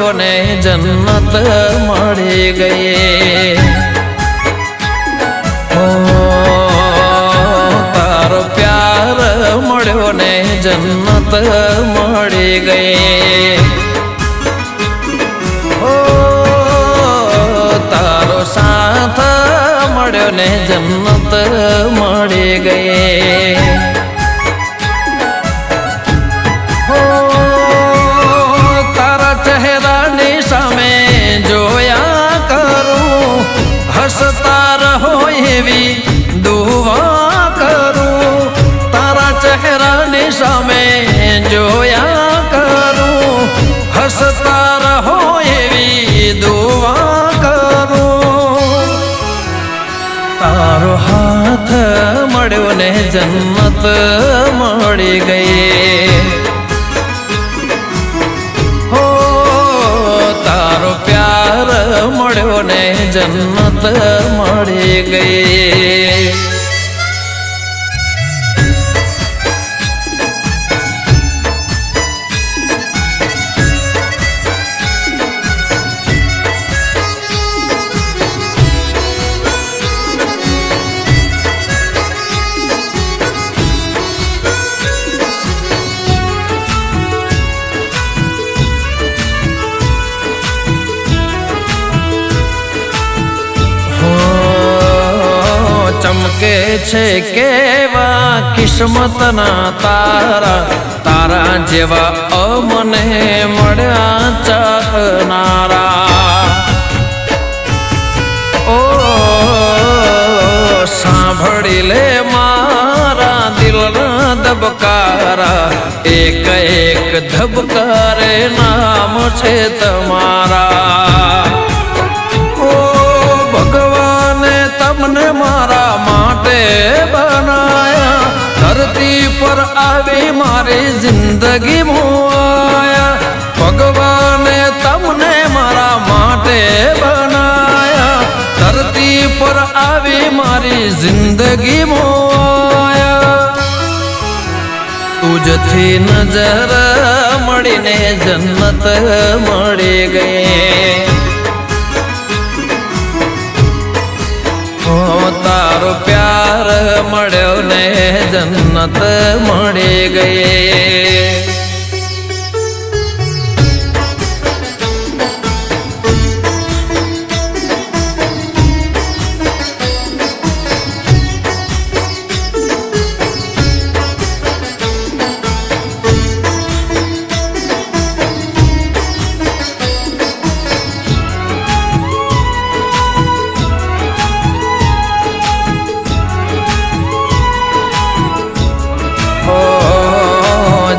મળ્યો ને જન્નત મળી ગઈ તારો પ્યાર મળ્યો ને જન્નત મળી ગઈ તારો સાથ મળ્યો ને જન્નત મળી ગઈ તારા ચહેરાની સામે જોયા કરું હસતા રહો એવી દુઆ કરું તારા ચહેરાની સામે જોયા કરું હસતા રહો એવી દુઆ કરું તારો હાથ મળ્યો ને જન્નત મળી ગઈ હો તારો પ્યાર મળ્યો ને જન્નત મળી ગઈ ચમકે છે કેવા કિસ્મતના તારા તારા જેવા અમને મળ્યા ચાહનારા ઓ સાંભળી લે મારા દિલના ધબકારા એક એક ધબકારે નામ છે તમારા તમને મારા માટે બનાયા ધરતી પર આવી મારી જિંદગી મોયા ભગવાને તમને મારા માટે બનાયા ધરતી પર આવી મારી જિંદગી મોયા તુજથી નજર મળીને જન્નત મળી ગઈ તારો પ્યાર મળ્યો ને જન્નત મળી ગઈ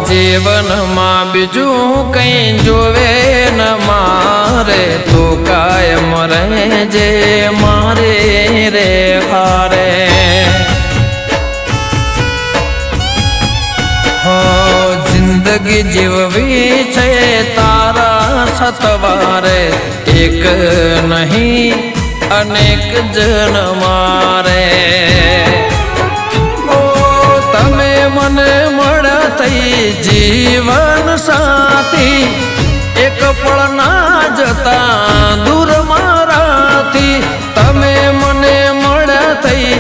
જીવનમાં બીજું કઈ જોવે ન મારે તો કાયમ રહેજે મારે રે હારે હો જિંદગી જીવવી છે તારા સતવારે એક નહીં અનેક જન મારે તમે મને મળ્યા થઈ જીવન સાથી એક પળ ના જતા દૂર મારાથી તમે મને મળ્યા થઈ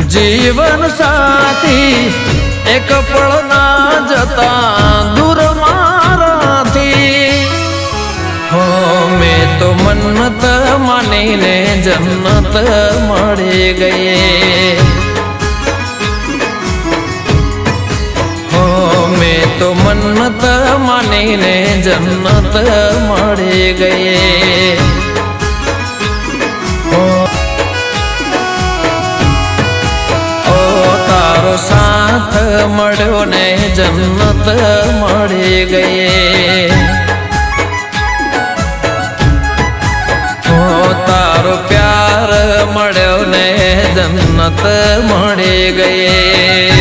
જીવન સાથી એક પળ ના જતા દૂર મારાથી હો મેં તો મન્નત માનીને જન્નત મળી ગઈ મેં તો મન્નત માનીને જન્નત મળી ગઈ ઓ તારો સાથ મળ્યો ને જન્નત મળી ગઈ ઓ તારો પ્યાર મળ્યો ને જન્નત મળી ગઈ